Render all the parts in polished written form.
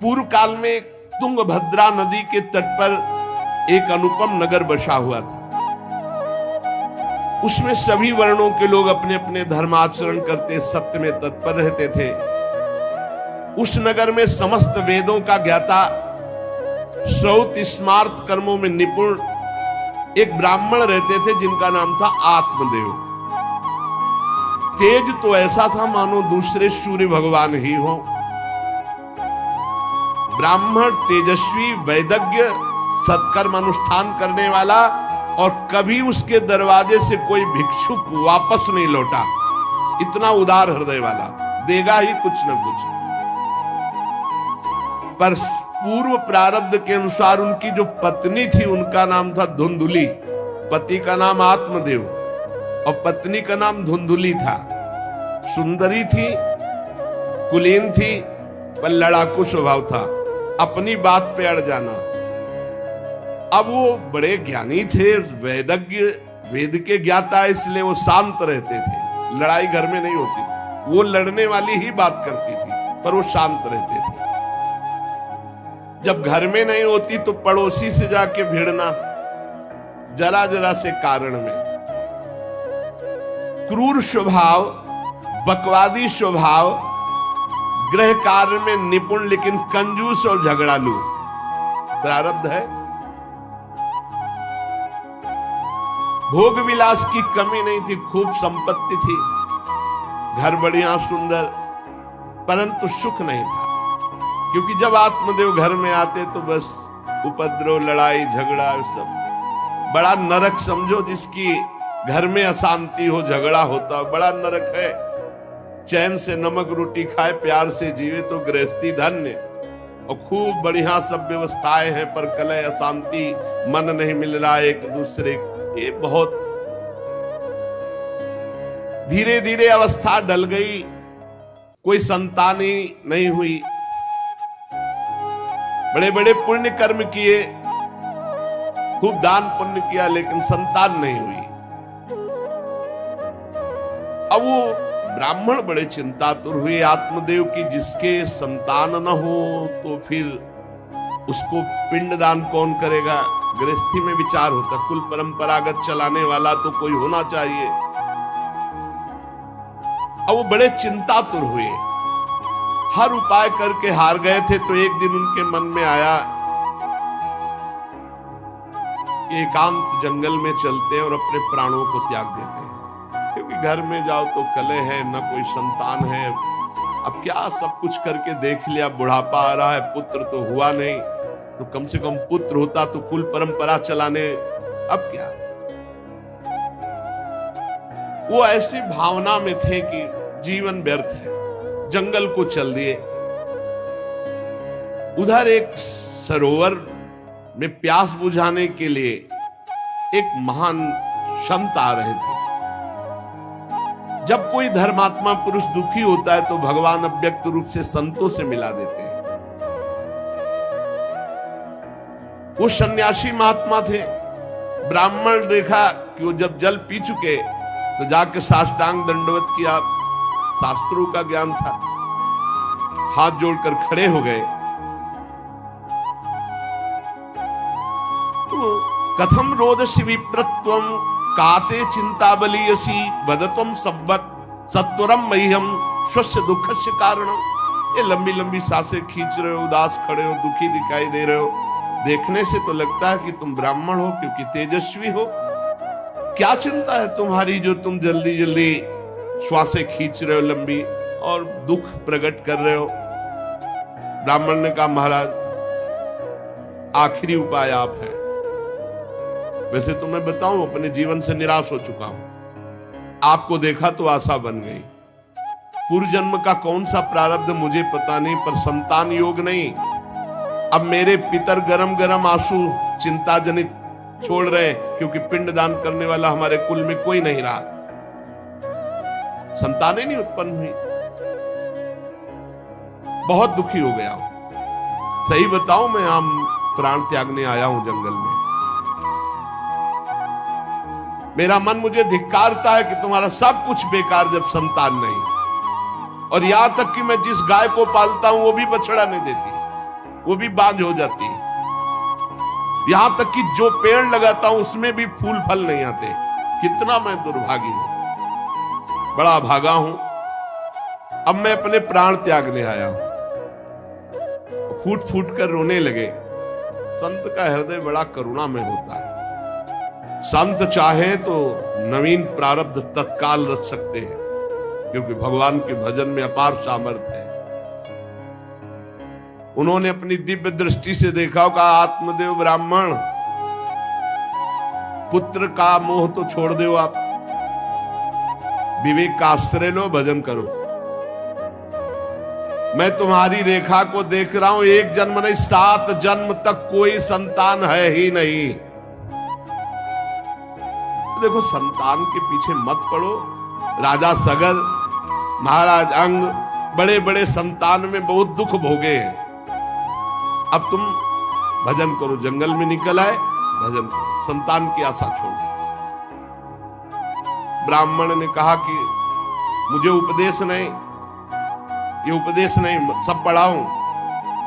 पूर्व काल में तुंगभद्रा नदी के तट पर एक अनुपम नगर बसा हुआ था। उसमें सभी वर्णों के लोग अपने अपने धर्माचरण करते, सत्य में तत्पर रहते थे। उस नगर में समस्त वेदों का ज्ञाता, श्रौत स्मार्त कर्मों में निपुण एक ब्राह्मण रहते थे जिनका नाम था आत्मदेव। तेज तो ऐसा था मानो दूसरे सूर्य भगवान ही हो। ब्राह्मण तेजस्वी, वैदज्ञ, सत्कर्म अनुष्ठान करने वाला, और कभी उसके दरवाजे से कोई भिक्षुक वापस नहीं लौटा। इतना उदार हृदय वाला, देगा ही कुछ न कुछ। पर पूर्व प्रारब्ध के अनुसार उनकी जो पत्नी थी उनका नाम था धुंधुली। पति का नाम आत्मदेव और पत्नी का नाम धुंधुली था। सुंदरी थी, कुलीन थी, पर लड़ाकू स्वभाव था, अपनी बात पे अड़ जाना। अब वो बड़े ज्ञानी थे, वैदज्ञ, वेद के ज्ञाता, इसलिए वो शांत रहते थे। लड़ाई घर में नहीं होती, वो लड़ने वाली ही बात करती थी, पर वो शांत रहते थे। जब घर में नहीं होती तो पड़ोसी से जाके भिड़ना, जरा जरा से कारण में। क्रूर स्वभाव, बकवादी स्वभाव, गृह कार्य में निपुण लेकिन कंजूस और झगड़ालू, प्रारब्ध है। भोग विलास की कमी नहीं थी, खूब संपत्ति थी, घर बढ़िया सुंदर, परंतु सुख नहीं था। क्योंकि जब आत्मदेव घर में आते तो बस उपद्रव, लड़ाई झगड़ा, सब बड़ा नरक समझो। जिसकी घर में अशांति हो, झगड़ा होता, बड़ा नरक है। चैन से नमक रोटी खाए, प्यार से जीवे तो गृहस्थी धन्य। और खूब बढ़िया सब व्यवस्थाएं हैं, पर कलह, अशांति, मन नहीं मिल रहा एक दूसरे, ये बहुत धीरे धीरे अवस्था डल गई। कोई संतान ही नहीं हुई। बड़े बड़े पुण्य कर्म किए, खूब दान पुण्य किया, लेकिन संतान नहीं हुई। अब वो ब्राह्मण बड़े चिंतातुर हुए आत्मदेव की, जिसके संतान न हो तो फिर उसको पिंडदान कौन करेगा। गृहस्थी में विचार होता, कुल परंपरागत चलाने वाला तो कोई होना चाहिए। अब वो बड़े चिंतातुर हुए, हर उपाय करके हार गए थे। तो एक दिन उनके मन में आया कि एकांत जंगल में चलते हैं और अपने प्राणों को त्याग देते हैं। क्योंकि घर में जाओ तो कलह है, न कोई संतान है। अब क्या, सब कुछ करके देख लिया, बुढ़ापा आ रहा है, पुत्र तो हुआ नहीं, तो कम से कम पुत्र होता तो कुल परंपरा चलाने। अब क्या, वो ऐसी भावना में थे कि जीवन व्यर्थ है, जंगल को चल दिए। उधर एक सरोवर में प्यास बुझाने के लिए एक महान संत आ रहे थे। जब कोई धर्मात्मा पुरुष दुखी होता है तो भगवान अव्यक्त रूप से संतों से मिला देते हैं। वो सन्यासी महात्मा थे। ब्राह्मण देखा कि वो जब जल पी चुके तो जाके साष्टांग दंडवत किया, शास्त्रों का ज्ञान था, हाथ जोड़कर खड़े हो गए। तो कथम रोदसी विप्रत्वम काते चिंता बलियसी वदत्वम सब्बत सत्वरम मह्यम स्वस्य दुखस्य कारणम। ये लंबी लंबी सांसें खींच रहे हो, उदास खड़े हो, दुखी दिखाई दे रहे हो। देखने से तो लगता है कि तुम ब्राह्मण हो, क्योंकि तेजस्वी हो। क्या चिंता है तुम्हारी जो तुम जल्दी जल्दी श्वासें खींच रहे हो लंबी, और दुख प्रकट कर रहे हो। ब्राह्मण ने कहा, महाराज आखिरी उपाय आप है। वैसे तो मैं बताऊं, अपने जीवन से निराश हो चुका हूं। आपको देखा तो आशा बन गई। पूर्व जन्म का कौन सा प्रारब्ध मुझे पता नहीं, पर संतान योग नहीं। अब मेरे पितर गरम गरम आंसू चिंता जनित छोड़ रहे हैं, क्योंकि पिंडदान करने वाला हमारे कुल में कोई नहीं रहा, संतानें नहीं उत्पन्न हुई। बहुत दुखी हो गया हूं। सही बताऊं, मैं यहां प्राण त्यागने आया हूं जंगल में। मेरा मन मुझे धिक्कारता है कि तुम्हारा सब कुछ बेकार जब संतान नहीं। और यहां तक कि मैं जिस गाय को पालता हूं वो भी बछड़ा नहीं देती। वो भी बांझ हो जाती है। यहां तक कि जो पेड़ लगाता हूं उसमें भी फूल फल नहीं आते। कितना मैं दुर्भागी हूं, बड़ा भागा हूं। अब मैं अपने प्राण त्यागने आया हूं। फूट फूट कर रोने लगे। संत का हृदय बड़ा करुणा में होता है। संत चाहे तो नवीन प्रारब्ध तत्काल रच सकते हैं, क्योंकि भगवान के भजन में अपार सामर्थ्य है। उन्होंने अपनी दिव्य दृष्टि से देखा, कहा आत्मदेव ब्राह्मण, पुत्र का मोह तो छोड़ दो, आप विवेक का आश्रय लो, भजन करो। मैं तुम्हारी रेखा को देख रहा हूं, एक जन्म नहीं 7 जन्म तक कोई संतान है ही नहीं। देखो, संतान के पीछे मत पड़ो। राजा सगर, महाराज अंग, बड़े बड़े संतान में बहुत दुख भोगे हैं। अब तुम भजन करो, जंगल में निकल आए, भजन करो, संतान की आशा छोड़ो। ब्राह्मण ने कहा कि मुझे उपदेश नहीं, ये उपदेश नहीं, सब पढ़ा हूं,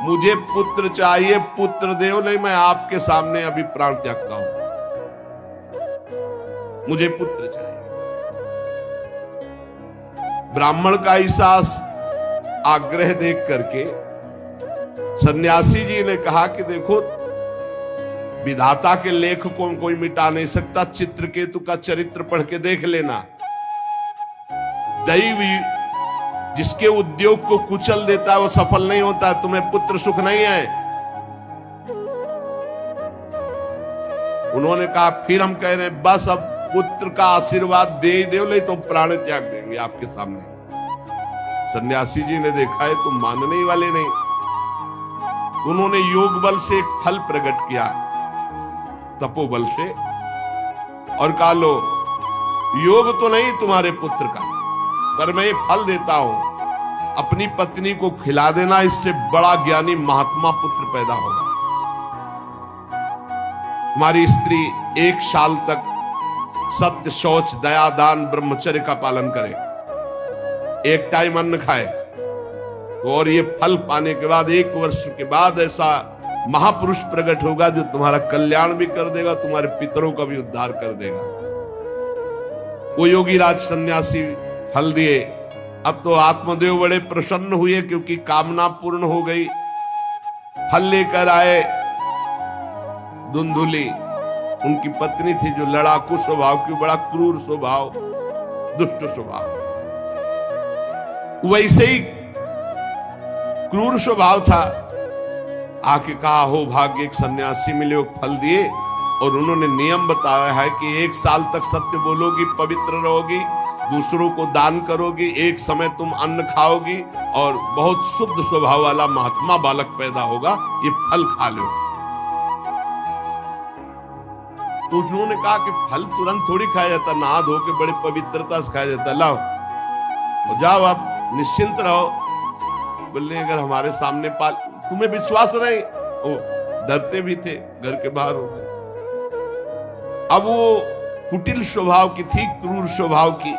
मुझे पुत्र चाहिए, पुत्र देव, नहीं मैं आपके सामने अभी प्राण त्यागता हूं, मुझे पुत्र चाहिए। ब्राह्मण का ऐसा आग्रह देख करके सन्यासी जी ने कहा कि देखो, विधाता के लेख को कोई मिटा नहीं सकता, चित्रकेतु का चरित्र पढ़ के देख लेना। दैव जिसके उद्योग को कुचल देता है वो सफल नहीं होता। तुम्हें पुत्र सुख नहीं है। उन्होंने कहा फिर हम कह रहे हैं बस अब पुत्र का आशीर्वाद दे ही दो, नहीं तो प्राण त्याग देंगे आपके सामने। सन्यासी जी ने देखा है तुम मानने ही वाले नहीं। उन्होंने योग बल से एक फल प्रकट किया, तपोबल से, और कहा लो, योग तो नहीं तुम्हारे पुत्र का, पर मैं एक फल देता हूं, अपनी पत्नी को खिला देना, इससे बड़ा ज्ञानी महात्मा पुत्र पैदा होगा। तुम्हारी स्त्री 1 साल तक सत्य, शौच, दया, दान, ब्रह्मचर्य का पालन करे, एक टाइम अन्न खाए, और ये फल पाने के बाद 1 वर्ष के बाद ऐसा महापुरुष प्रकट होगा जो तुम्हारा कल्याण भी कर देगा, तुम्हारे पितरों का भी उद्धार कर देगा। वो योगी राज सन्यासी फल दिए। अब तो आत्मदेव बड़े प्रसन्न हुए क्योंकि कामना पूर्ण हो गई। फल लेकर आए। धुंधुली उनकी पत्नी थी, जो लड़ाकू स्वभाव की, बड़ा क्रूर स्वभाव, दुष्ट स्वभाव, वैसे ही क्रूर स्वभाव था। आके कहा हो भाग्य, एक सन्यासी मिले, वो फल दिए, और उन्होंने नियम बताया है कि 1 साल तक सत्य बोलोगी, पवित्र रहोगी, दूसरों को दान करोगी, एक समय तुम अन्न खाओगी, और बहुत शुद्ध स्वभाव वाला महात्मा बालक पैदा होगा, ये फल खा लो। तो उन्होंने कहा कि फल तुरंत थोड़ी खाया जाता, नहा धो के बड़े पवित्रता से खाया जाता, लाओ और जाओ, आप निश्चिंत रहो। बोले अगर हमारे सामने पाल, तुम्हें विश्वास नहीं, ओ डरते भी थे, घर के बाहर हो गए। अब वो कुटिल स्वभाव की थी, क्रूर स्वभाव की।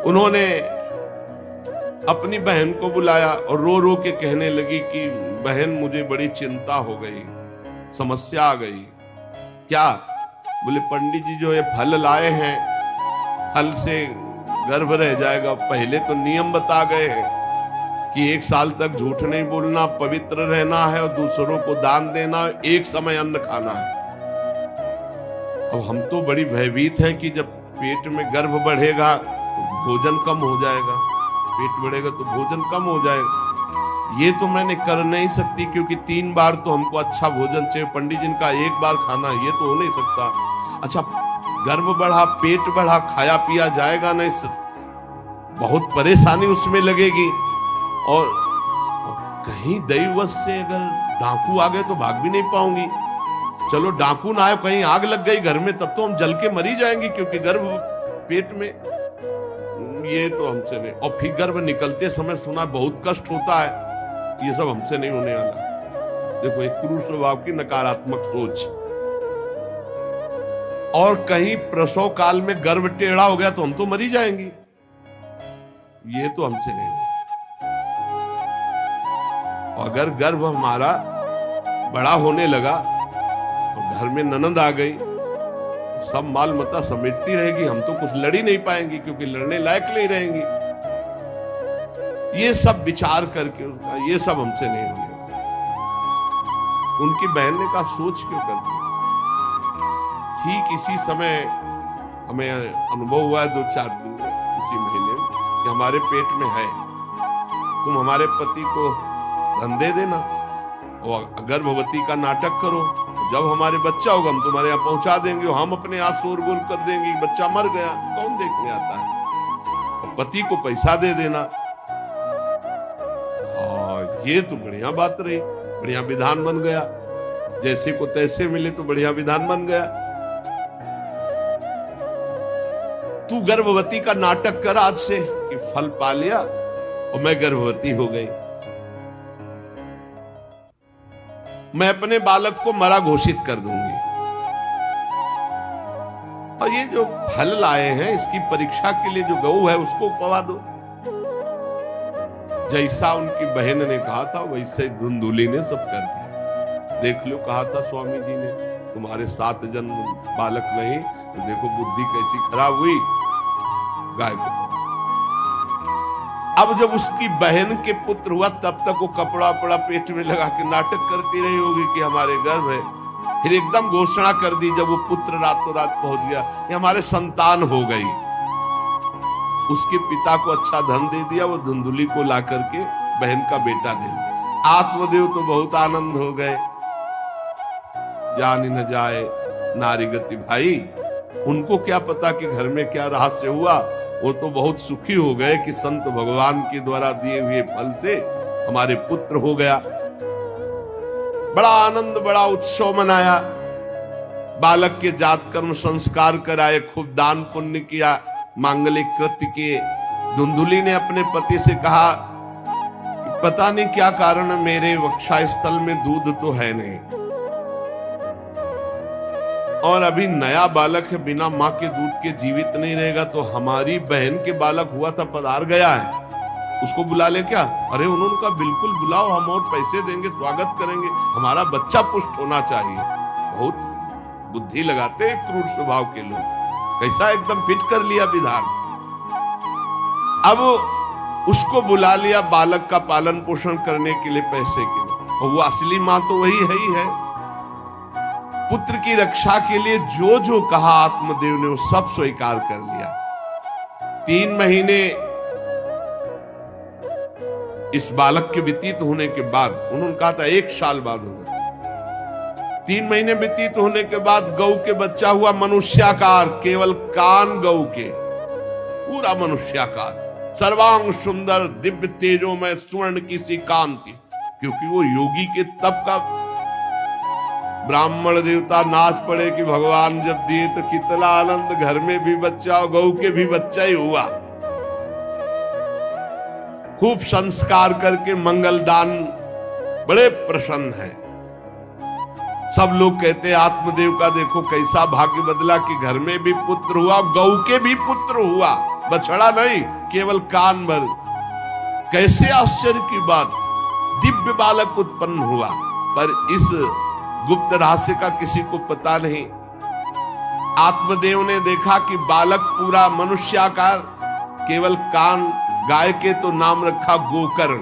उन्होंने अपनी बहन को बुलाया और रो रो के कहने लगी कि बहन मुझे बड़ी चिंता हो गई, समस्या आ गई। क्या? बोले पंडित जी जो ये फल लाए हैं, फल से गर्भ रह जाएगा। पहले तो नियम बता गए हैं कि 1 साल तक झूठ नहीं बोलना, पवित्र रहना है, और दूसरों को दान देना, एक समय अन्न खाना है। अब हम तो बड़ी भयभीत हैं कि जब पेट में गर्भ बढ़ेगा तो भोजन कम हो जाएगा, पेट बढ़ेगा तो भोजन कम हो जाएगा। ये तो मैंने कर नहीं सकती, क्योंकि 3 बार तो हमको अच्छा भोजन चाहिए, पंडित जी का 1 बार खाना, ये तो हो नहीं सकता। अच्छा, गर्भ बढ़ा, पेट बढ़ा, खाया पिया जाएगा नहीं, बहुत परेशानी उसमें लगेगी। और कहीं दैववश से अगर डाकू आ गए तो भाग भी नहीं पाऊंगी। चलो डाकू ना आए, कहीं आग लग गई घर में, तब तो हम जल के मरी जाएंगे, क्योंकि गर्भ पेट में, ये तो हमसे नहीं। और फिर गर्भ निकलते समय सुना बहुत कष्ट होता है, ये सब हमसे नहीं होने वाला। देखो एक क्रूर स्वभाव की नकारात्मक सोच। और कहीं प्रसव काल में गर्भ टेढ़ा हो गया तो हम तो मरी जाएंगे, ये तो हमसे नहीं होगा। अगर गर्भ हमारा बड़ा होने लगा और घर में ननद आ गई, सब माल मता समेटती रहेगी, हम तो कुछ लड़ ही नहीं पाएंगे क्योंकि लड़ने लायक नहीं रहेंगी। ये सब विचार करके उसका ये सब हमसे नहीं होने वाला। उनकी बहन ने कहा सोच क्यों करती। ठीक इसी समय हमें अनुभव हुआ 2-4 दिन इसी महीने में कि हमारे पेट में है, तुम हमारे पति को धन दे देना और गर्भवती का नाटक करो, जब हमारे बच्चा होगा हम तुम्हारे यहाँ पहुंचा देंगे, हम अपने यहाँ शोरगुल कर देंगे, बच्चा मर गया, कौन देखने आता है, और पति को पैसा दे देना। ये तो बढ़िया बात रही, बढ़िया विधान बन गया, जैसे को तैसे मिले तो बढ़िया विधान बन गया। तू गर्भवती का नाटक कर आज से कि फल पा लिया और मैं गर्भवती हो गई, मैं अपने बालक को मरा घोषित कर दूंगी, और ये जो फल लाए हैं इसकी परीक्षा के लिए जो गऊ है उसको पवा दो। जैसा उनकी बहन ने कहा था वैसे धुंधुली ने सब कर दिया। देख लो, कहा था स्वामी जी ने तुम्हारे 7 जन्म बालक नहीं, तो देखो बुद्धि कैसी खराब हुई, गाय को। अब जब उसकी बहन के पुत्र हुआ तब तक वो कपड़ा वपड़ा पेट में लगा के नाटक करती रही होगी कि हमारे गर्भ है। फिर एकदम घोषणा कर दी जब वो पुत्र रातों रात पहुंच गया कि हमारे संतान हो गई। उसके पिता को अच्छा धन दे दिया, वो धुंधुली को ला करके बहन का बेटा दे दिया। आत्मदेव तो बहुत आनंद हो गए, जानी न जाए नारी गति। भाई उनको क्या पता कि घर में क्या रहस्य हुआ, वो तो बहुत सुखी हो गए कि संत भगवान के द्वारा दिए हुए फल से हमारे पुत्र हो गया। बड़ा आनंद, बड़ा उत्सव मनाया, बालक के जात कर्म संस्कार कराए, खूब दान पुण्य किया, मांगलिक कृत्य किए। धुंधुली ने अपने पति से कहा पता नहीं क्या कारण है, मेरे वक्षस्थल में दूध तो है नहीं, और अभी नया बालक है, बिना मां के दूध के जीवित नहीं रहेगा, तो हमारी बहन के बालक हुआ था पधार गया है, उसको बुला ले क्या? अरे उन्होंने कहा बिल्कुल बुलाओ, हम और पैसे देंगे, स्वागत करेंगे, हमारा बच्चा पुष्ट होना चाहिए। बहुत बुद्धि लगाते हैं क्रूर स्वभाव के लोग, कैसा एकदम फिट कर लिया विधान। अब उसको बुला लिया बालक का पालन पोषण करने के लिए पैसे के लिए, और वो असली मां तो वही है ही है। पुत्र की रक्षा के लिए जो जो कहा आत्मदेव ने वो सब स्वीकार कर लिया। 3 महीने इस बालक के व्यतीत होने के बाद, उन्होंने कहा था 1 साल बाद होगा, 3 महीने व्यतीत होने के बाद गौ के बच्चा हुआ मनुष्याकार, केवल कान गौ के, पूरा मनुष्याकार, सर्वांग सुंदर, दिव्य तेजों में स्वर्ण की सी कांति, क्योंकि वो योगी के तप का। ब्राह्मण देवता नाच पड़े कि भगवान जब दिए तो कितना आनंद, घर में भी बच्चा और गौ के भी बच्चा ही हुआ। खूब संस्कार करके मंगल दान, बड़े प्रसन्न है। सब लोग कहते हैं आत्मदेव का देखो कैसा भाग्य बदला कि घर में भी पुत्र हुआ, गौ के भी पुत्र हुआ, बछड़ा नहीं, केवल कान भर। कैसे आश्चर्य की बात, दिव्य बालक उत्पन्न हुआ। पर इस गुप्त रहस्य का किसी को पता नहीं। आत्मदेव ने देखा कि बालक पूरा मनुष्याकार, केवल कान गाय के, तो नाम रखा गोकर्ण।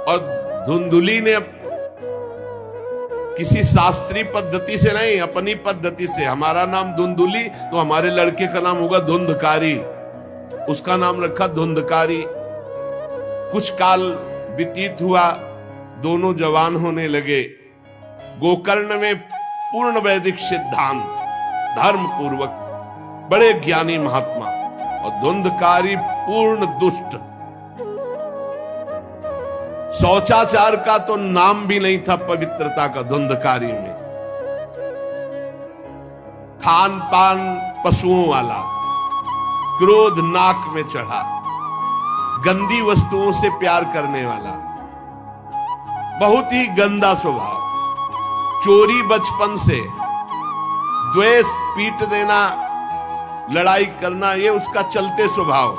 और धुंधुली ने किसी शास्त्रीय पद्धति से नहीं, अपनी पद्धति से, हमारा नाम धुंधुली तो हमारे लड़के का नाम होगा धुंधकारी, उसका नाम रखा धुंधकारी। कुछ काल व्यतीत हुआ, दोनों जवान होने लगे। गोकर्ण में पूर्ण वैदिक सिद्धांत, धर्म पूर्वक, बड़े ज्ञानी महात्मा, और धुंधकारी पूर्ण दुष्ट। शौचाचार का तो नाम भी नहीं था पवित्रता का धुंधकारी में। खान पान पशुओं वाला, क्रोध नाक में चढ़ा, गंदी वस्तुओं से प्यार करने वाला, बहुत ही गंदा स्वभाव। चोरी बचपन से, द्वेष, पीट देना, लड़ाई करना, ये उसका चलते स्वभाव।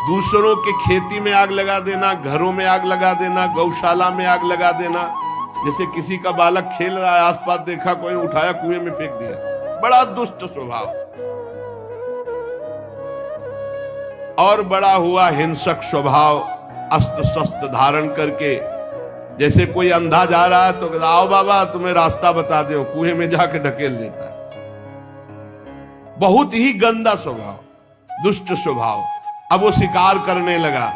दूसरों के खेती में आग लगा देना, घरों में आग लगा देना, गौशाला में आग लगा देना। जैसे किसी का बालक खेल रहा है, आसपास देखा कोई, उठाया कुएं में फेंक दिया। बड़ा दुष्ट स्वभाव। और बड़ा हुआ हिंसक स्वभाव, अस्त्र शस्त्र धारण करके। जैसे कोई अंधा जा रहा है तो आओ बाबा तुम्हें रास्ता बता दो, कुएं में जाके ढकेल देता है। बहुत ही गंदा स्वभाव, दुष्ट स्वभाव। अब वो शिकार करने लगा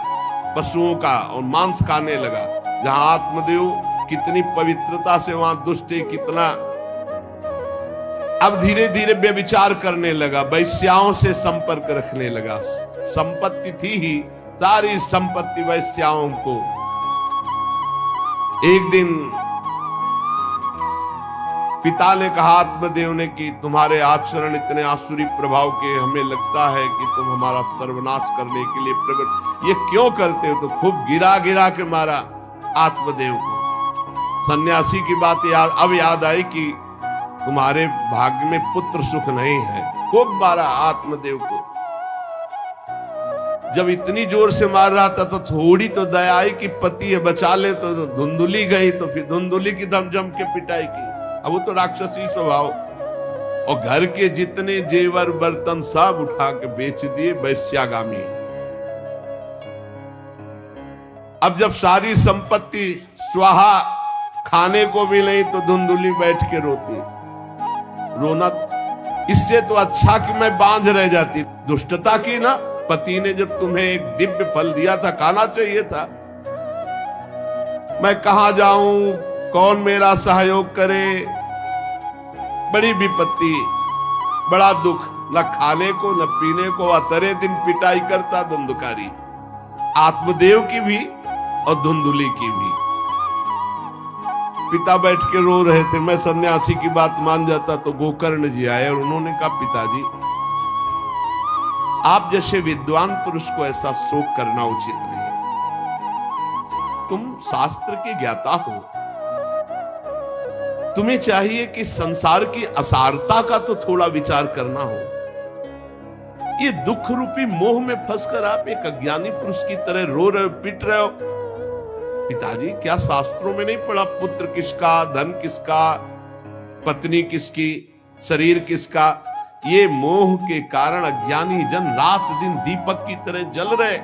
पशुओं का और मांस खाने लगा। जहां आत्मदेव कितनी पवित्रता से, वहां दुष्ट कितना। अब धीरे धीरे व्यभिचार करने लगा, वैश्याओं से संपर्क रखने लगा। संपत्ति थी ही, सारी संपत्ति वैश्याओं को। एक दिन पिता ने कहा आत्मदेव ने कि तुम्हारे आचरण इतने आसुरी प्रभाव के, हमें लगता है कि तुम हमारा सर्वनाश करने के लिए प्रकट, ये क्यों करते हो? तो खूब गिरा गिरा के मारा आत्मदेव को। सन्यासी की बात अब याद आई कि तुम्हारे भाग्य में पुत्र सुख नहीं है। खूब मारा आत्मदेव को। जब इतनी जोर से मार रहा था तो थोड़ी तो दया आई कि पति है, बचा ले। तो धुंधुली गई तो फिर धुंधुली की दम जम के पिटाई की। अब वो तो राक्षसी स्वभाव। और घर के जितने जेवर बर्तन सब उठा के बेच दिए, वैश्यागामी। अब जब सारी संपत्ति स्वाहा, खाने को भी नहीं, तो धुंधुली बैठ के रोती। रोना इससे तो अच्छा कि मैं बांझ रह जाती। दुष्टता की ना, पति ने जब तुम्हें एक दिव्य फल दिया था, खाना चाहिए था। मैं कहां जाऊं, कौन मेरा सहयोग करे? बड़ी विपत्ति, बड़ा दुख, न खाने को न पीने को। अतरे दिन पिटाई करता धुंधकारी, आत्मदेव की भी और धुंधुली की भी। पिता बैठ के रो रहे थे। मैं सन्यासी की बात मान जाता तो गोकर्ण जी आए और उन्होंने कहा पिताजी, आप जैसे विद्वान पुरुष को ऐसा शोक करना उचित नहीं। तुम शास्त्र के ज्ञाता हो, तुम्हें चाहिए कि संसार की असारता का तो थोड़ा विचार करना हो। ये दुख रूपी मोह में फंसकर आप एक अज्ञानी पुरुष की तरह रो रहे हो, पिट रहे हो। पिताजी, क्या शास्त्रों में नहीं पढ़ा पुत्र किसका, धन किसका, पत्नी किसकी, शरीर किसका? ये मोह के कारण अज्ञानी जन रात दिन दीपक की तरह जल रहे।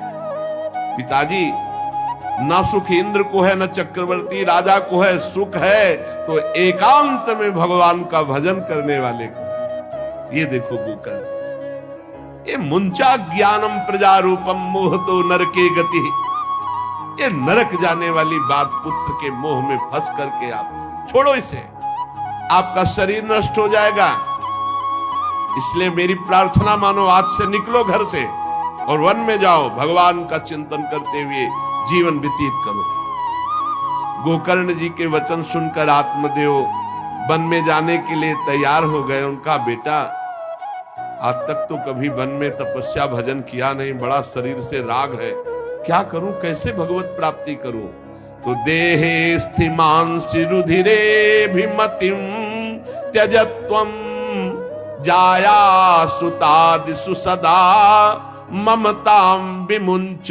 पिताजी, न सुख इंद्र को है, न चक्रवर्ती राजा को है। सुख है तो एकांत में भगवान का भजन करने वाले को। ये देखो गोकर्ण, ये मुंचा ज्ञानम प्रजारूपम मोह तो नरके गति। ये नरक जाने वाली बात, पुत्र के मोह में फंस करके आप छोड़ो इसे, आपका शरीर नष्ट हो जाएगा। इसलिए मेरी प्रार्थना मानो, आज से निकलो घर से और वन में जाओ, भगवान का चिंतन करते हुए जीवन व्यतीत करो। गोकर्ण जी के वचन सुनकर आत्मदेव वन में जाने के लिए तैयार हो गए। उनका बेटा, आज तक तो कभी वन में तपस्या भजन किया नहीं, बड़ा शरीर से राग है, क्या करूं, कैसे भगवत प्राप्ति करूं? तो देहे स्थिमांसि रुधिरे भिमतिम त्यजत्वम जाया सुतादिषु सदा ममतां विमुंच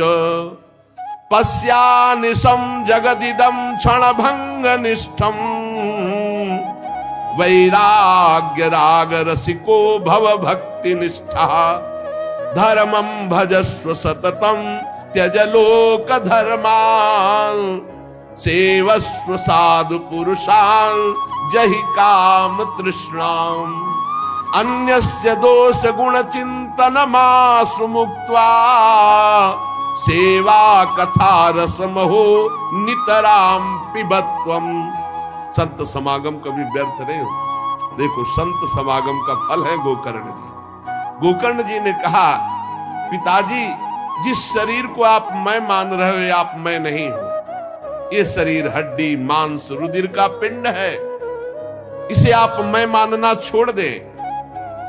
पश्यानिशं जगदिदं क्षणभंगनिष्ठं वैराग्य राग रसिको भव भक्ति निष्ठा धर्मं भजस्व सततं त्यज लोक धर्मान् सेवस्व साधु पुरुषान् जहि काम तृष्णाम् अन्यस्य दोष गुण चिंतन मासु मुक्त्वा सेवा कथा रसमहो नितराम पिबत्वम। संत समागम कभी व्यर्थ नहीं हो। देखो, संत समागम का फल है गोकर्ण जी। गोकर्ण जी ने कहा, पिताजी, जिस शरीर को आप मैं मान रहे हो, आप मैं नहीं हो। ये शरीर हड्डी मांस रुधिर का पिंड है, इसे आप मैं मानना छोड़ दें।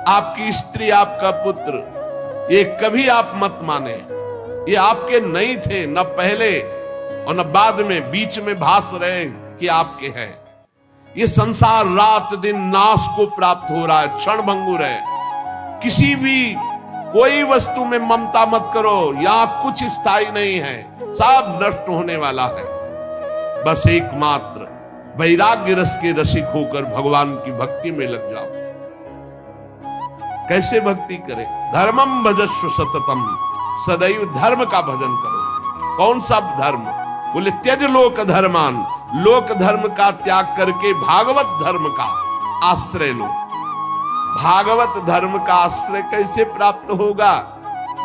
आपकी स्त्री, आपका पुत्र, ये कभी आप मत माने। ये आपके नहीं थे, न पहले और न बाद में, बीच में भास रहे कि आपके हैं। ये संसार रात दिन नाश को प्राप्त हो रहा है, क्षण भंगुर है। किसी भी कोई वस्तु में ममता मत करो, यहां कुछ स्थायी नहीं है, सब नष्ट होने वाला है। बस एकमात्र वैराग्य रस के रसिक होकर भगवान की भक्ति में लग जाओ। कैसे भक्ति करें? धर्मम भजस्व सततम, सदैव धर्म का भजन करो। कौन सा धर्म? बोले त्यज लोक धर्मान, लोक धर्म का त्याग करके भागवत धर्म का आश्रय लो। भागवत धर्म का आश्रय कैसे प्राप्त होगा?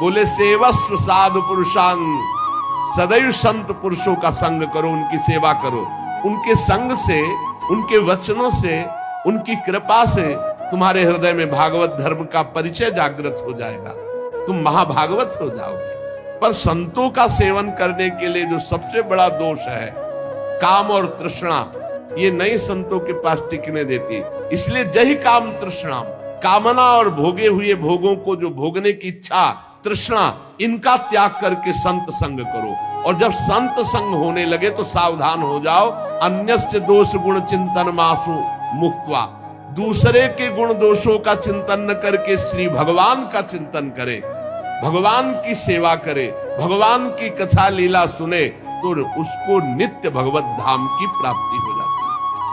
बोले सेवस्व साधु पुरुषान, सदैव संत पुरुषों का संग करो, उनकी सेवा करो। उनके संग से, उनके वचनों से, उनकी कृपा से तुम्हारे हृदय में भागवत धर्म का परिचय जागृत हो जाएगा, तुम महाभागवत हो जाओगे। पर संतों का सेवन करने के लिए जो सबसे बड़ा दोष है, काम और तृष्णा, ये नई संतों के पास टिकने देती। इसलिए जही काम तृष्णा, कामना और भोगे हुए भोगों को जो भोगने की इच्छा, तृष्णा, इनका त्याग करके संत संग करो। और जब संत संग होने लगे तो सावधान हो जाओ, अन्यस्य दोष गुण चिंतन मासु मुक्त्वा, दूसरे के गुण दोषों का चिंतन न करके श्री भगवान का चिंतन करे, भगवान की सेवा करे, भगवान की कथा लीला सुने, तो उसको नित्य भगवत धाम की प्राप्ति हो जाती है।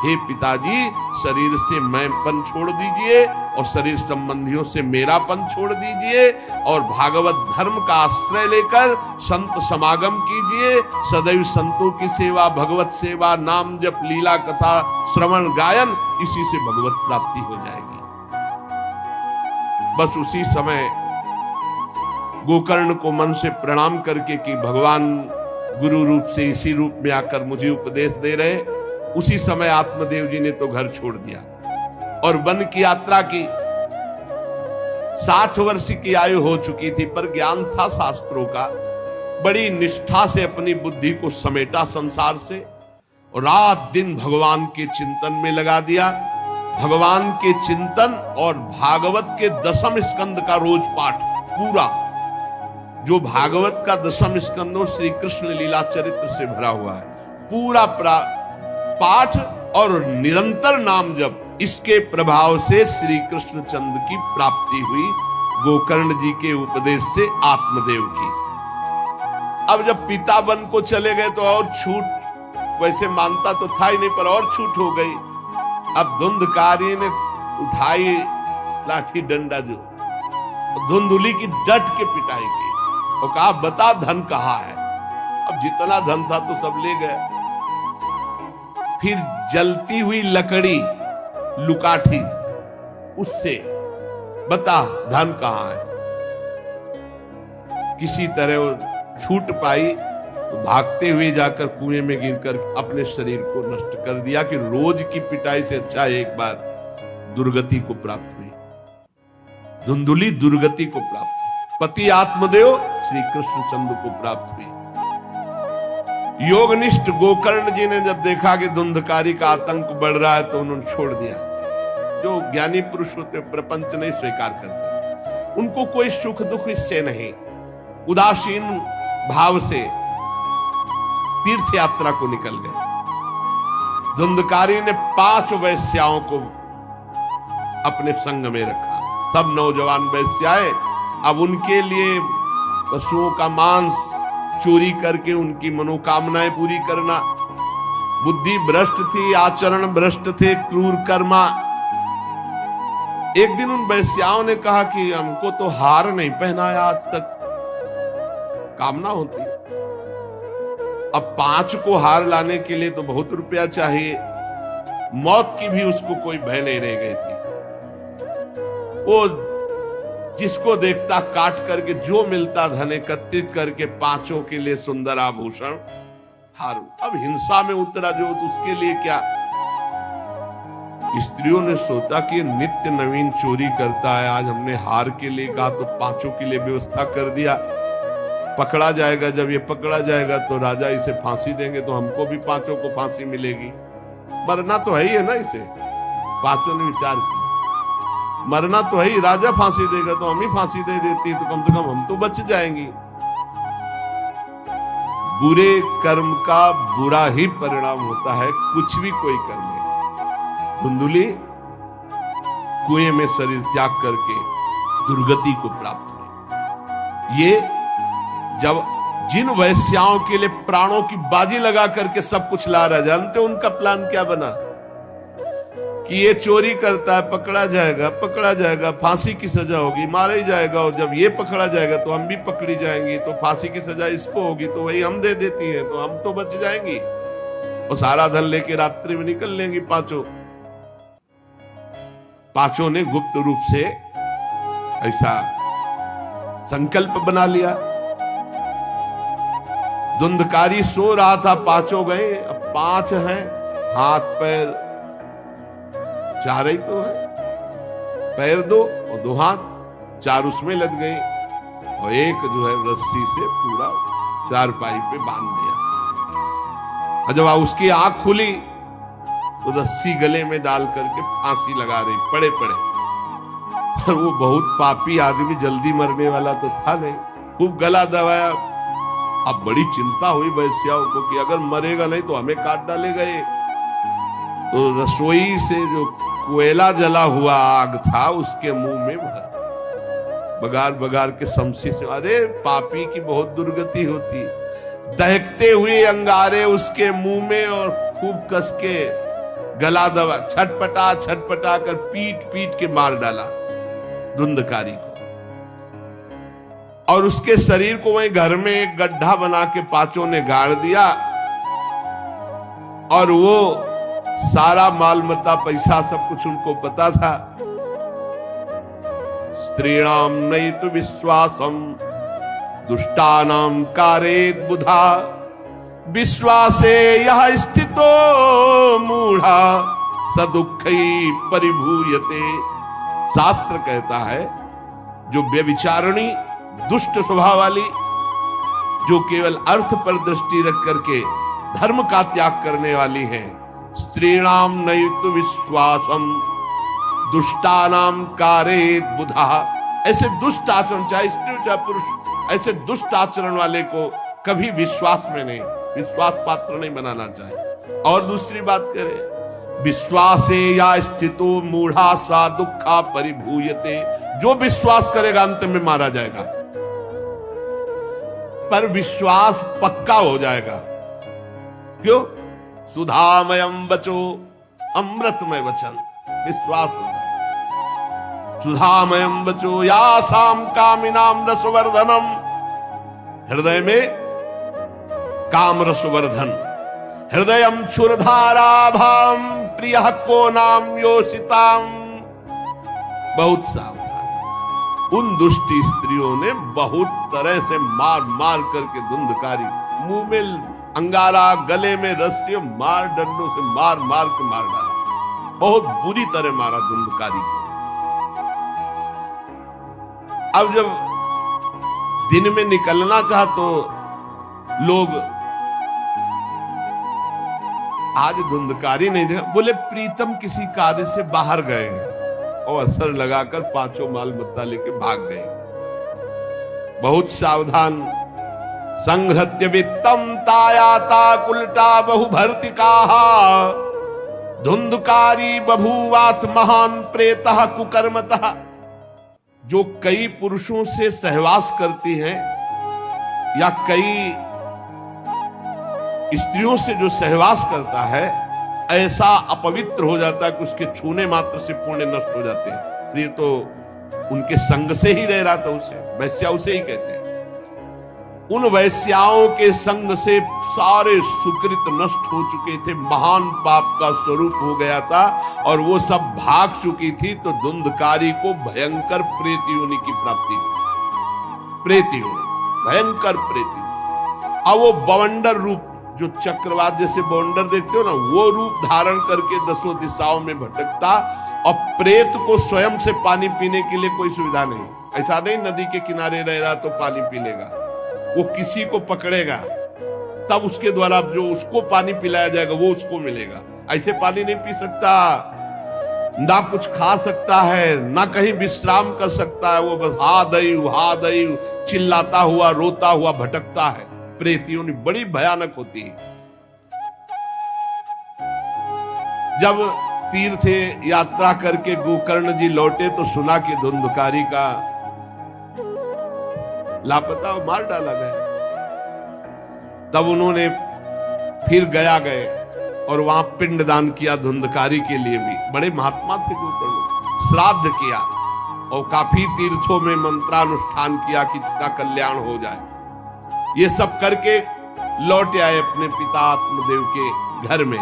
हे पिताजी, शरीर से मैंपन छोड़ दीजिए और शरीर संबंधियों से मेरापन छोड़ दीजिए और भागवत धर्म का आश्रय लेकर संत समागम कीजिए। सदैव संतों की सेवा, भगवत सेवा, नाम जप, लीला कथा, श्रवण गायन, इसी से भगवत प्राप्ति हो जाएगी। बस उसी समय गोकर्ण को मन से प्रणाम करके कि भगवान गुरु रूप से इसी रूप में आकर मुझे उपदेश दे रहे, उसी समय आत्मदेव जी ने तो घर छोड़ दिया और वन की यात्रा की। 60 वर्ष की आयु हो चुकी थी, पर ज्ञान था शास्त्रों का। बड़ी निष्ठा से अपनी बुद्धि को समेटा संसार से और रात दिन भगवान के चिंतन में लगा दिया। भगवान के चिंतन और भागवत के 10वें स्कंद का रोज पाठ पूरा, जो भागवत का 10वां स्कंद श्री कृष्ण लीला चरित्र से भरा हुआ है, पूरा पाठ और निरंतर नाम जप, इसके प्रभाव से श्री कृष्ण चंद्र की प्राप्ति हुई, गोकर्ण जी के उपदेश से आत्मदेव की। अब जब पिता बन को चले गए तो और छूट, वैसे मानता तो था ही नहीं, पर और छूट हो गई। अब धुंधकारी ने उठाई लाठी डंडा, जो धुंधुली की डट के पिटाई की और कहा बता धन कहाँ है। अब जितना धन था तो सब ले गए। फिर जलती हुई लकड़ी, लुकाठी, उससे बता धन कहाँ है। किसी तरह वो छूट पाई तो भागते हुए जाकर कुएं में गिरकर अपने शरीर को नष्ट कर दिया कि रोज की पिटाई से अच्छा एक बार दुर्गति को प्राप्त हुई। धुंधुली दुर्गति को प्राप्त, पति आत्मदेव श्री कृष्ण चंद्र को प्राप्त हुई। योगनिष्ठ गोकर्ण जी ने जब देखा कि धुंधकारी का आतंक बढ़ रहा है तो उन्होंने छोड़ दिया। जो ज्ञानी पुरुष होते प्रपंच नहीं स्वीकार करते, उनको कोई सुख दुख इससे नहीं, उदासीन भाव से तीर्थ यात्रा को निकल गए। धुंधकारी ने 5 वैश्याओं को अपने संग में रखा, सब नौजवान वैश्याएं। अब उनके लिए पशुओं का मांस चोरी करके उनकी मनोकामनाएं पूरी करना। बुद्धि भ्रष्ट थी, आचरण भ्रष्ट थे, क्रूर कर्मा। एक दिन उन वैश्याओं ने कहा कि हमको तो हार नहीं पहनाया आज तक, कामना होती। अब 5 को हार लाने के लिए तो बहुत रुपया चाहिए। मौत की भी उसको कोई भय नहीं रह गई थी। वो जिसको देखता काट करके जो मिलता धन एकत्रित करके 5 के लिए सुंदर आभूषण हार। अब हिंसा में उतरा जो, तो उसके लिए क्या। स्त्रियों ने सोचा कि नित्य नवीन चोरी करता है, आज हमने हार के लिए कहा तो 5 के लिए व्यवस्था कर दिया। पकड़ा जाएगा, जब ये पकड़ा जाएगा तो राजा इसे फांसी देंगे, तो हमको भी 5 को फांसी मिलेगी। मरना तो है ही है ना इसे। 5 ने विचार किया, मरना तो है ही, राजा फांसी देगा तो हम ही फांसी दे देती, तो कम से कम हम तो बच जाएंगी। बुरे कर्म का बुरा ही परिणाम होता है, कुछ भी कोई कर ले। धुंधुली कुएं में शरीर त्याग करके दुर्गति को प्राप्त हुई। ये जब जिन वैश्याओं के लिए प्राणों की बाजी लगा करके सब कुछ ला रहा, जानते उनका प्लान क्या बना? कि ये चोरी करता है, पकड़ा जाएगा, फांसी की सजा होगी, मारा ही जाएगा, और जब ये पकड़ा जाएगा तो हम भी पकड़ी जाएंगी, तो फांसी की सजा इसको होगी, तो वही हम दे देती हैं, तो हम तो बच जाएंगी, और सारा धन लेके रात्रि में निकल लेंगी पांचों ने गुप्त रूप से ऐसा संकल्प बना लिया। धुंधकारी सो रहा था, पांचों गए, अब 5 हैं, हाथ पैर 4 ही तो है, पैर 2 और 2 हाथ, 4 उसमें लग गए, और एक जो है रस्सी से पूरा चारपाई पे बांध दिया। और जब उसकी आंख खुली तो रस्सी गले में डाल करके फांसी लगा रही, पड़े पर वो बहुत पापी आदमी, जल्दी मरने वाला तो था नहीं, खूब गला दबाया। अब बड़ी चिंता हुई वैश्याओं को कि अगर मरेगा नहीं तो हमें काट डालेगा ये। तो रसोई से जो कोयला जला हुआ आग था उसके मुंह में बगार बगार के शमशी से, अरे पापी की बहुत दुर्गति होती, दहकते हुए अंगारे उसके मुंह में, और खूब कस के गला दबा, छटपटा कर पीट के मार डाला धुंधकारी को, और उसके शरीर को वहीं घर में एक गड्ढा बना के पांचों ने गाड़ दिया, और वो सारा माल मत्ता पैसा सब कुछ उनको पता था। स्त्रीणाम नैतु विश्वासम दुष्टानाम कारेत बुधा, विश्वासे यह स्थितो मूढ़ा सदुःखी परिभूयते। शास्त्र कहता है जो व्यभिचारिणी दुष्ट स्वभाव वाली, जो केवल अर्थ पर दृष्टि रख करके धर्म का त्याग करने वाली है, स्त्रीणाम नैतु विश्वासम दुष्टानाम कारेत बुधा, ऐसे दुष्ट आचरण, चाहे स्त्री चाहे पुरुष, ऐसे दुष्ट आचरण वाले को कभी विश्वास में नहीं, विश्वास पात्र नहीं बनाना चाहिए। और दूसरी बात करें, विश्वासे या स्थितो मूढ़ा सा दुखा परिभूयते, जो विश्वास करेगा अंत में मारा जाएगा, पर विश्वास पक्का हो जाएगा। क्यों? सुधामयम बचो, अमृतमय वचन, विश्वास होगा। सुधामयम बचो यासाम कामिनाम रसवर्धनम, हृदय में काम रसवर्धन, हृदयम क्षुरधाराभाम प्रियः को नाम योषिताम। बहुत सावधान, उन दुष्ट स्त्रियों ने बहुत तरह से मार मार करके धुंधकारी, मुंह में अंगारा, गले में रस्सी, मार डंडों से मार मार के मार डाला, बहुत बुरी तरह मारा धुंधकारी को। अब जब दिन में निकलना चाह तो लोग, आज धुंधकारी नहीं देखा, बोले प्रीतम किसी कार्य से बाहर गए और असर लगाकर पांचों माल मत्ता लेके भाग गए। बहुत सावधान। संहृत्य वित्तम तायाता कुलटा बहुभर्तिका, धुंधकारी बभूवात महान प्रेतः कुकर्मतः। जो कई पुरुषों से सहवास करती हैं या कई स्त्रियों से जो सहवास करता है, ऐसा अपवित्र हो जाता है कि उसके छूने मात्र से पुण्य नष्ट हो जाते हैं। फिर तो उनके संग से ही रह रहा था, उसे वैश्या उसे ही कहते हैं। उन वैश्याओं के संग से सारे सुकृत नष्ट हो चुके थे, महान पाप का स्वरूप हो गया था, और वो सब भाग चुकी थी। तो धुंधकारी को भयंकर प्रेत योनि की प्राप्ति हुई, प्रेत योनि, भयंकर प्रेत योनि। अब वो बवंडर रूप, जो चक्रवात जैसे बवंडर देखते हो ना, वो रूप धारण करके 10 दिशाओं में भटकता, और प्रेत को स्वयं से पानी पीने के लिए कोई सुविधा नहीं। ऐसा नहीं नदी के किनारे रह रहा तो पानी पी लेगा, वो किसी को पकड़ेगा तब उसके द्वारा जो उसको पानी पिलाया जाएगा वो उसको मिलेगा। ऐसे पानी नहीं पी सकता, ना कुछ खा सकता है, ना कहीं विश्राम कर सकता है। वो बस हा दई चिल्लाता हुआ, रोता हुआ भटकता है। प्रेत योनि बड़ी भयानक होती है। जब तीर्थ यात्रा करके गोकर्ण जी लौटे तो सुना कि धुंधकारी का लापता और मार डाला गया। तब उन्होंने फिर गया गए और वहां पिंडदान किया धुंधकारी के लिए भी। बड़े महात्मा थे गोकर्ण। श्राद्ध किया और काफी तीर्थों में मंत्रानुष्ठान किया कि इसका कल्याण हो जाए। ये सब करके लौट आए अपने पिता आत्मदेव के घर में।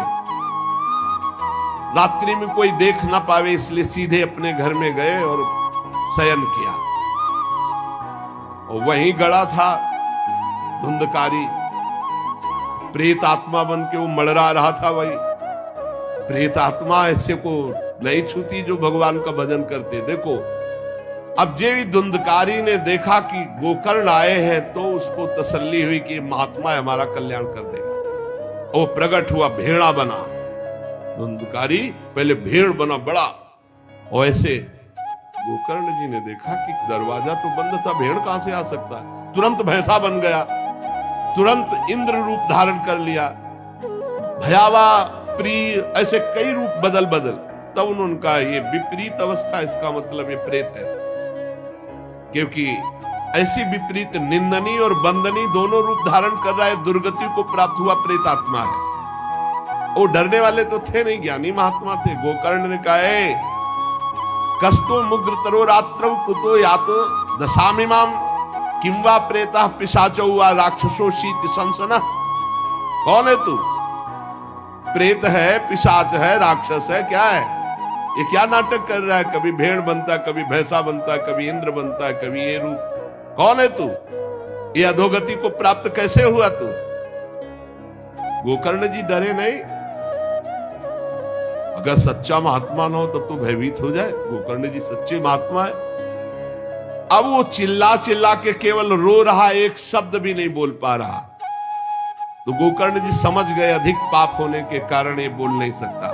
रात्रि में कोई देख ना पावे इसलिए सीधे अपने घर में गए और शयन किया। और वहीं गड़ा था धुंधकारी, प्रेत आत्मा बन के वो मड़रा रहा था। वही प्रेत आत्मा ऐसे को नहीं छूती जो भगवान का भजन करते। देखो अब जे धुंधकारी ने देखा कि गोकर्ण आए हैं तो उसको तसल्ली हुई कि महात्मा हमारा कल्याण कर देगा। वो प्रकट हुआ, भेड़ा बना। धुंधकारी पहले भेड़ बना बड़ा, और ऐसे गोकर्ण जी ने देखा कि दरवाजा तो बंद था, भेड़ कहां से आ सकता है। तुरंत भैंसा बन गया, तुरंत इंद्र रूप धारण कर लिया, भयावा प्रिय, ऐसे कई रूप बदल बदल। तब उन्होंने कहा ये विपरीत अवस्था, इसका मतलब ये प्रेत है। क्योंकि ऐसी विपरीत निंदनीय और बंदनीय दोनों रूप धारण कर रहा है, दुर्गति को प्राप्त हुआ प्रेत आत्मा है। वो डरने वाले तो थे नहीं, ज्ञानी महात्मा थे। गोकर्ण ने कहा कस्तो मुग्र तरो रात्रौ कुतो यातो दशामिमाम किंवा प्रेता पिशाचो वा राक्षसो शीत संसना। कौन है तू? प्रेत है, पिशाच है, राक्षस है, क्या है ये? क्या नाटक कर रहा है? कभी भेड़ बनता है, कभी भैंसा बनता है, कभी इंद्र बनता है, कभी ये रूप। कौन है तू? ये अधोगति को प्राप्त कैसे हुआ तू? गोकर्ण जी डरे नहीं। अगर सच्चा महात्मा न हो तब तो भयभीत हो जाए। गोकर्ण जी सच्चे महात्मा है। अब वो चिल्ला चिल्ला के केवल रो रहा, एक शब्द भी नहीं बोल पा रहा। तो गोकर्ण जी समझ गए अधिक पाप होने के कारण ये बोल नहीं सकता।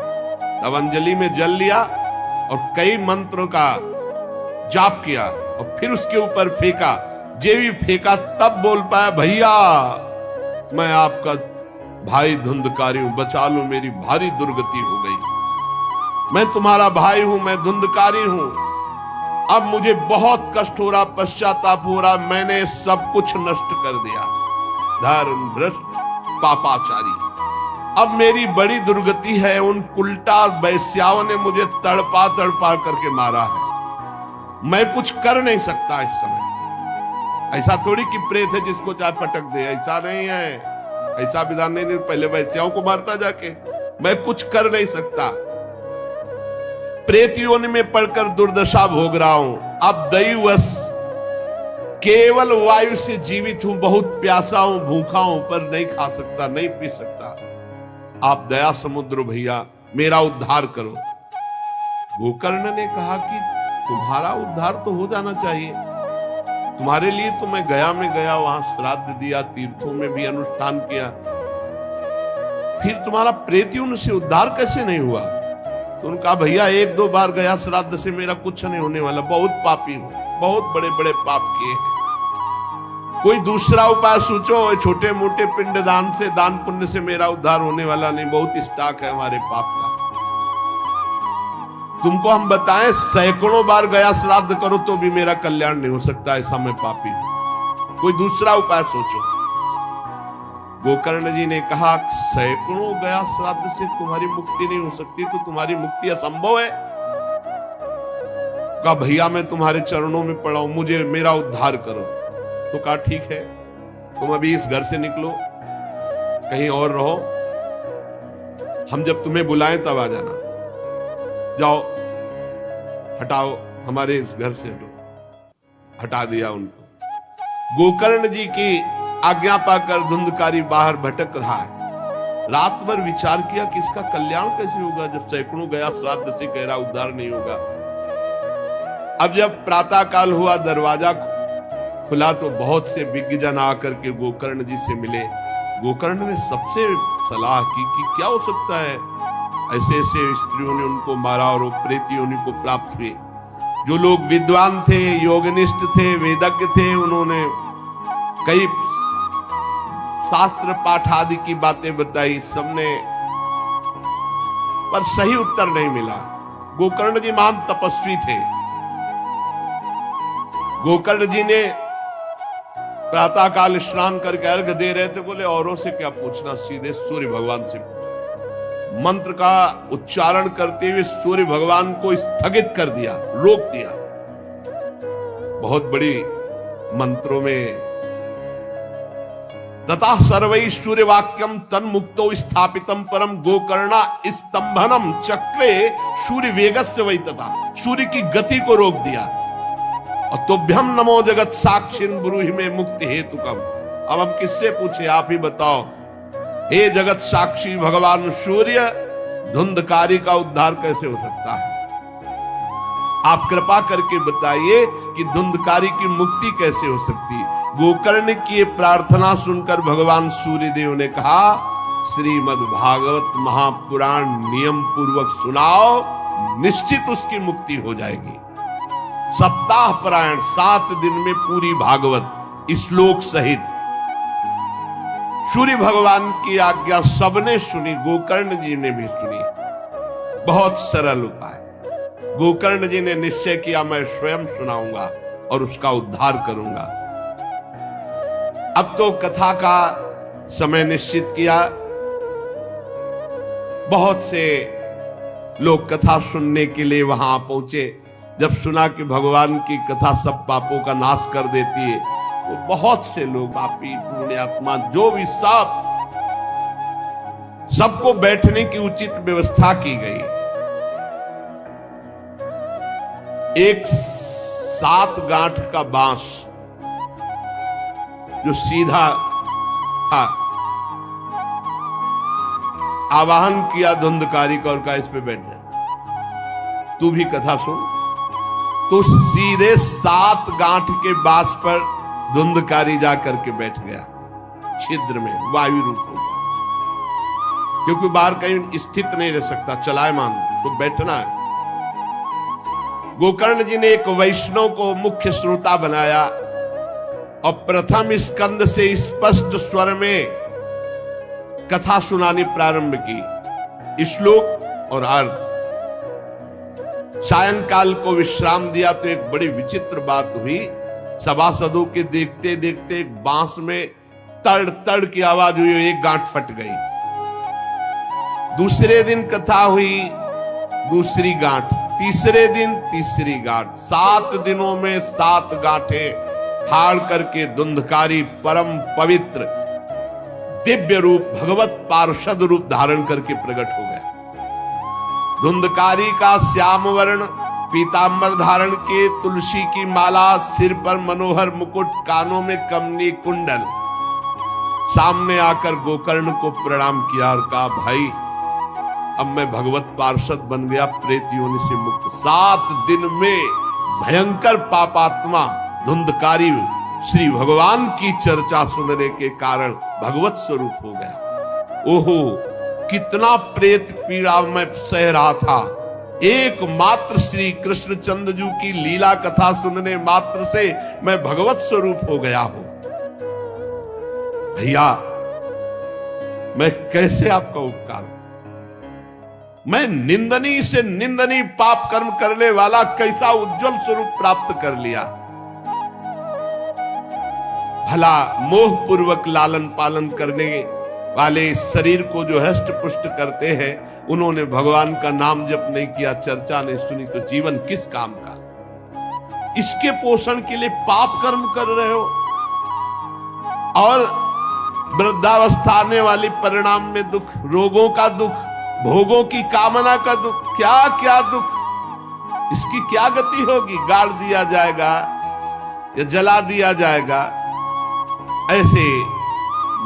तब अंजलि में जल लिया और कई मंत्रों का जाप किया और फिर उसके ऊपर फेंका। जे भी फेंका तब बोल पाया, भैया मैं आपका भाई धुंधकारी हूं, बचा लो, मेरी भारी दुर्गति हो गई। मैं तुम्हारा भाई हूं, मैं धुंधकारी हूं। अब मुझे बहुत कष्ट हो रहा, पश्चाताप हो रहा, मैंने सब कुछ नष्ट कर दिया। धर्म भ्रष्ट पापाचारी, अब मेरी बड़ी दुर्गति है। उन उल्टा वैश्याओं ने मुझे तड़पा तड़पा करके मारा है। मैं कुछ कर नहीं सकता इस समय। ऐसा थोड़ी कि प्रेत है जिसको चाहे पटक दे, ऐसा नहीं है। ऐसा विधान नहीं, पहले वैश्याओं को मारता जाके। मैं कुछ कर नहीं सकता, प्रेत योनि में पड़कर दुर्दशा भोग रहा हूं। अब दैववश केवल वायु से जीवित हूं, बहुत प्यासा हूं, भूखा हूं, पर नहीं खा सकता, नहीं पी सकता। आप दया समुद्र भैया मेरा उद्धार करो। गोकर्ण ने कहा कि तुम्हारा उद्धार तो हो जाना चाहिए। तुम्हारे लिए तो मैं गया में गया, वहां श्राद्ध दिया, तीर्थों में भी अनुष्ठान किया, फिर तुम्हारा प्रेत योनि से उद्धार कैसे नहीं हुआ? तो उनका भैया एक दो बार गया श्राद्ध से मेरा कुछ नहीं होने वाला, बहुत पापी हूं, बहुत बड़े बड़े पाप किए हैं। कोई दूसरा उपाय सोचो, छोटे मोटे पिंडदान से, दान पुण्य से मेरा उद्धार होने वाला नहीं, बहुत स्टॉक है हमारे पाप का। तुमको हम बताएं सैकड़ों बार गया श्राद्ध करो तो भी मेरा कल्याण नहीं हो सकता, ऐसा मैं पापी हूं। कोई दूसरा उपाय सोचो। गोकर्ण जी ने कहा सैकड़ों गया श्राद्ध से तुम्हारी मुक्ति नहीं हो सकती, तो तुम्हारी मुक्ति असंभव है। कहा भैया मैं तुम्हारे चरणों में पड़ा हूं, मुझे मेरा उद्धार करो। तो कहा ठीक है, तुम अभी इस घर से निकलो, कहीं और रहो, हम जब तुम्हें बुलाएं तब आ जाना। जाओ हटाओ, हमारे इस घर से हटा दिया उनको। गोकर्ण जी की आज्ञा पाकर धुंधकारी बाहर भटक रहा है। रात भर विचार किया कि इसका कल्याण कैसे होगा जब सैकड़ों गया श्राद्ध से कह रहा उद्धार नहीं होगा। अब जब प्रातः काल हुआ, दरवाजा खुला तो बहुत से विज्ञजन आकर के गोकर्ण जी से मिले। गोकर्ण ने सबसे सलाह की कि क्या हो सकता है, ऐसे ऐसे स्त्रियों ने उनको मारा और वो प्रेत योनि को प्राप्त हुए। जो लोग विद्वान थे, योगनिष्ठ थे, वेदज्ञ थे, उन्होंने कई शास्त्र पाठ आदि की बातें बताई, सबने, पर सही उत्तर नहीं मिला। गोकर्ण जी महान तपस्वी थे। गोकर्ण जी ने प्रातः काल स्नान करके अर्घ दे रहे थे, बोले औरों से क्या पूछना, सीधे सूर्य भगवान से पूछो। मंत्र का उच्चारण करते हुए सूर्य भगवान को स्थगित कर दिया, रोक दिया। बहुत बड़ी मंत्रों में तथा सर्वै सूर्य वाक्यम तन्मुक्तो स्थापितम परम गोकर्णा स्तंभनम चक्रे सूर्य वेगस्य वै, तथा सूर्य की गति को रोक दिया। और तुभ्यम नमो जगत साक्षिन ब्रूहि में मुक्ति हेतु कम। अब हम किससे पूछे, आप ही बताओ। हे जगत साक्षी भगवान सूर्य, धुंधकारी का उद्धार कैसे हो सकता है? आप कृपा करके बताइए कि धुंधकारी की मुक्ति कैसे हो सकती है? गोकर्ण की प्रार्थना सुनकर भगवान सूर्यदेव ने कहा, श्रीमद् भागवत महापुराण नियम पूर्वक सुनाओ, निश्चित उसकी मुक्ति हो जाएगी। सप्ताह पारायण 7 दिन में पूरी भागवत श्लोक सहित। सूर्य भगवान की आज्ञा सबने सुनी, गोकर्ण जी ने भी सुनी। बहुत सरल उपाय। गोकर्ण जी ने निश्चय किया, मैं स्वयं सुनाऊंगा और उसका उद्धार करूंगा। अब तो कथा का समय निश्चित किया। बहुत से लोग कथा सुनने के लिए वहां पहुंचे। जब सुना कि भगवान की कथा सब पापों का नाश कर देती है, तो बहुत से लोग, पापी पुण्यात्मा जो भी, सबको बैठने की उचित व्यवस्था की गई। एक 7 गांठ का बांस जो सीधा आवाहन किया धुंधकारी का और कहा, इस पे बैठ जा, तू भी कथा सुन। तो सीधे 7 गांठ के बांस पर धुंधकारी जाकर के बैठ गया, छिद्र में वायु रूप हो गया, क्योंकि बाहर कहीं स्थित नहीं रह सकता, चलायमान तो बैठना है। गोकर्ण जी ने एक वैष्णव को मुख्य श्रोता बनाया और प्रथम स्कंद से स्पष्ट स्वर में कथा सुनानी प्रारंभ की, श्लोक और अर्थ। सायंकाल को विश्राम दिया तो एक बड़ी विचित्र बात हुई। सभासदों के देखते देखते एक बांस में तड़ तड़ की आवाज हुई, एक गांठ फट गई। दूसरे दिन कथा हुई, दूसरी गांठ, तीसरे दिन तीसरी गांठ। 7 दिनों में 7 गांठें फाड़ करके धुंधकारी परम पवित्र दिव्य रूप, भगवत पार्षद रूप धारण करके प्रकट हो गया। धुंधकारी का श्याम वर्ण पीतांबर धारण के, तुलसी की माला, सिर पर मनोहर मुकुट, कानों में कमनी कुंडल, सामने आकर गोकर्ण को प्रणाम किया और कहा, भाई अब मैं भगवत पार्षद बन गया, प्रेत योनि से मुक्त। 7 दिन में भयंकर पापात्मा धुंधकारी श्री भगवान की चर्चा सुनने के कारण भगवत स्वरूप हो गया। ओहो, कितना प्रेत पीड़ा मैं सह रहा था, एकमात्र श्री कृष्णचंद्र की लीला कथा सुनने मात्र से मैं भगवत स्वरूप हो गया हूं। भैया, मैं कैसे आपका उपकार करूं? मैं निंदनीय से निंदनीय पाप कर्म करने वाला कैसा उज्जवल स्वरूप प्राप्त कर लिया। भला मोह पूर्वक लालन पालन करने वाले शरीर को जो हष्ट पुष्ट करते हैं, उन्होंने भगवान का नाम जप नहीं किया, चर्चा नहीं सुनी, तो जीवन किस काम का? इसके पोषण के लिए पाप कर्म कर रहे हो और वृद्धावस्था आने वाली परिणाम में दुख, रोगों का दुख, भोगों की कामना का दुख, क्या क्या दुख, इसकी क्या गति होगी? गाड़ दिया जाएगा या जला दिया जाएगा। ऐसे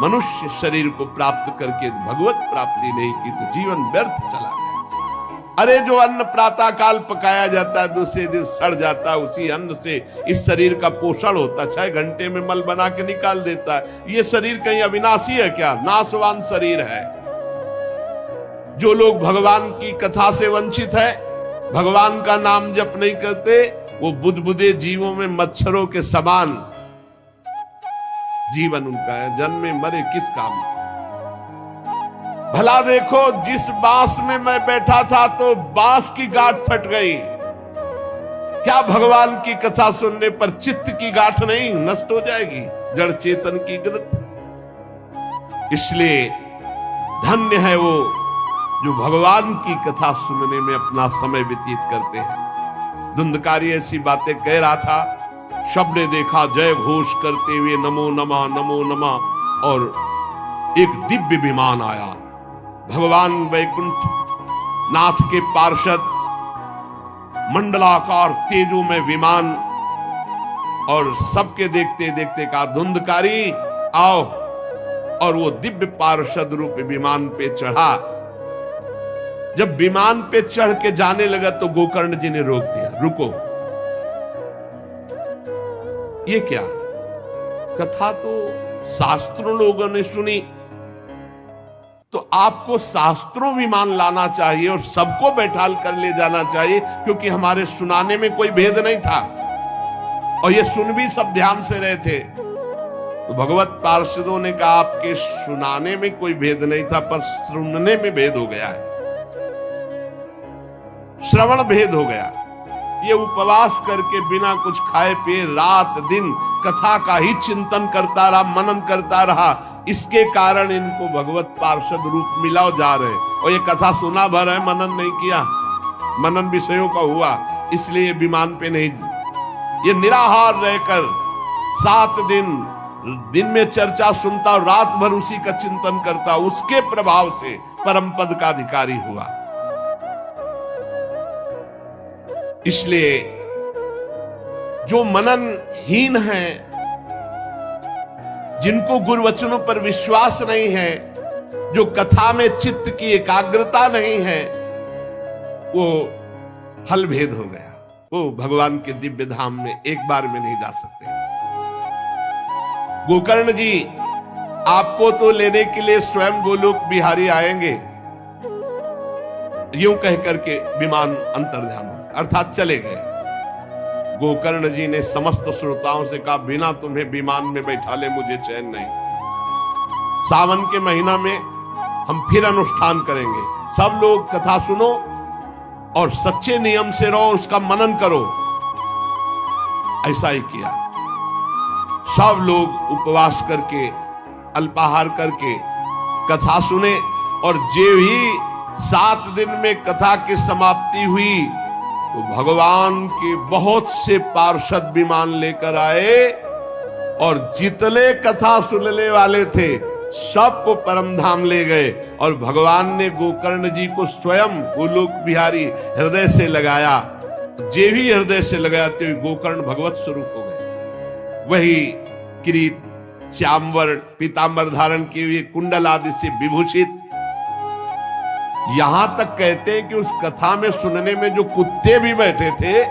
मनुष्य शरीर को प्राप्त करके भगवत प्राप्ति नहीं की तो जीवन व्यर्थ चला गया। अरे जो अन्न प्रातः काल पकाया जाता है, दूसरे दिन सड़ जाता है, उसी अन्न से इस शरीर का पोषण होता है, 6 घंटे में मल बना के निकाल देता है। ये शरीर कहीं अविनाशी है क्या? नाशवान शरीर है। जो लोग भगवान की कथा से वंचित है, भगवान का नाम जप नहीं करते, वो बुदबुदे जीवों में मच्छरों के समान जीवन उनका है। जन्मे मरे किस काम का? भला देखो, जिस बांस में मैं बैठा था तो बांस की गांठ फट गई, क्या भगवान की कथा सुनने पर चित्त की गांठ नहीं नष्ट हो जाएगी? जड़ चेतन की ग्रत। इसलिए धन्य है वो जो भगवान की कथा सुनने में अपना समय व्यतीत करते हैं। धुंधकारी ऐसी बातें कह रहा था, शब्द ने देखा जय घोष करते हुए नमो नमः, और एक दिव्य विमान आया। भगवान वैकुंठ नाथ के पार्षद, मंडलाकार तेजो में विमान, और सबके देखते देखते कहा धुंधकारी आओ, और वो दिव्य पार्षद रूप विमान पे चढ़ा। जब विमान पे चढ़ के जाने लगा तो गोकर्ण जी ने रोक दिया, रुको, ये क्या कथा तो शास्त्रों लोगों ने सुनी, तो आपको शास्त्रों विमान लाना चाहिए और सबको बैठाल कर ले जाना चाहिए, क्योंकि हमारे सुनाने में कोई भेद नहीं था और ये सुन भी सब ध्यान से रहे थे। तो भगवत पार्षदों ने कहा आपके सुनाने में कोई भेद नहीं था, पर सुनने में भेद हो गया है, श्रवण भेद हो गया। ये उपवास करके बिना कुछ खाए पिए रात दिन कथा का ही चिंतन करता रहा, मनन करता रहा, इसके कारण इनको भगवत पार्षद रूप मिला और जा रहे। और ये कथा सुना भर है, मनन नहीं किया, मनन विषयों का हुआ, इसलिए विमान पे नहीं। ये निराहार रहकर 7 दिन में चर्चा सुनता और रात भर उसी का चिंतन करता, उसके प्रभाव से परम पद का अधिकारी हुआ। इसलिए जो मननहीन है, जिनको गुरुवचनों पर विश्वास नहीं है, जो कथा में चित्त की एकाग्रता नहीं है, वो फल भेद हो गया। वो भगवान के दिव्य धाम में एक बार में नहीं जा सकते। गोकर्ण जी आपको तो लेने के लिए स्वयं गोलोक बिहारी आएंगे, यूं कह करके विमान अंतर्ध्यान हो गया, अर्थात चले गए। गोकर्ण जी ने समस्त श्रोताओं से कहा बिना तुम्हें विमान में बैठा ले मुझे चैन नहीं। सावन के महीना में हम फिर अनुष्ठान करेंगे, सब लोग कथा सुनो और सच्चे नियम से रहो, उसका मनन करो। ऐसा ही किया, सब लोग उपवास करके अल्पाहार करके कथा सुने, और जो ही 7 दिन में कथा की समाप्ति हुई तो भगवान के बहुत से पार्षद विमान लेकर आए, और जितने कथा सुनने वाले थे सबको परम धाम ले गए। और भगवान ने गोकर्ण जी को स्वयं गोलोक बिहारी हृदय से लगाया। जे भी हृदय से लगाते हुए गोकर्ण भगवत स्वरूप हो गए। वही किरीट श्यामवर पीतांबर धारण किए हुए, कुंडल आदि से विभूषित। यहां तक कहते हैं कि उस कथा में सुनने में जो कुत्ते भी बैठे थे,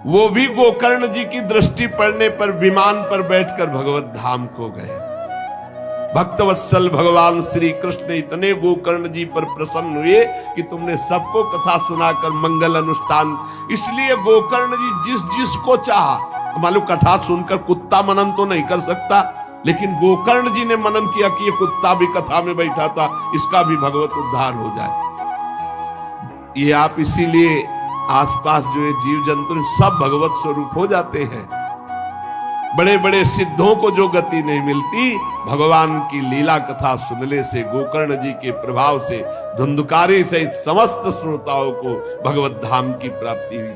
वो भी गोकर्ण जी की दृष्टि पड़ने पर विमान पर बैठकर भगवत धाम को गए। भक्तवत्सल भगवान श्री कृष्ण इतने गोकर्ण जी पर प्रसन्न हुए कि तुमने सबको कथा सुनाकर मंगल अनुष्ठान। इसलिए गोकर्ण जी जिस जिसको चाहा, मालूम कथा सुनकर कुत्ता मनन तो नहीं कर सकता, लेकिन गोकर्ण जी ने मनन किया कि ये कुत्ता भी कथा में बैठा था, इसका भी भगवत उद्धार हो जाए। ये आप इसीलिए आसपास जो है जीव जंतु सब भगवत स्वरूप हो जाते हैं। बड़े बड़े सिद्धों को जो गति नहीं मिलती, भगवान की लीला कथा सुनने से, गोकर्ण जी के प्रभाव से धुंधकारी सहित समस्त श्रोताओं को भगवत धाम की प्राप्ति हुई।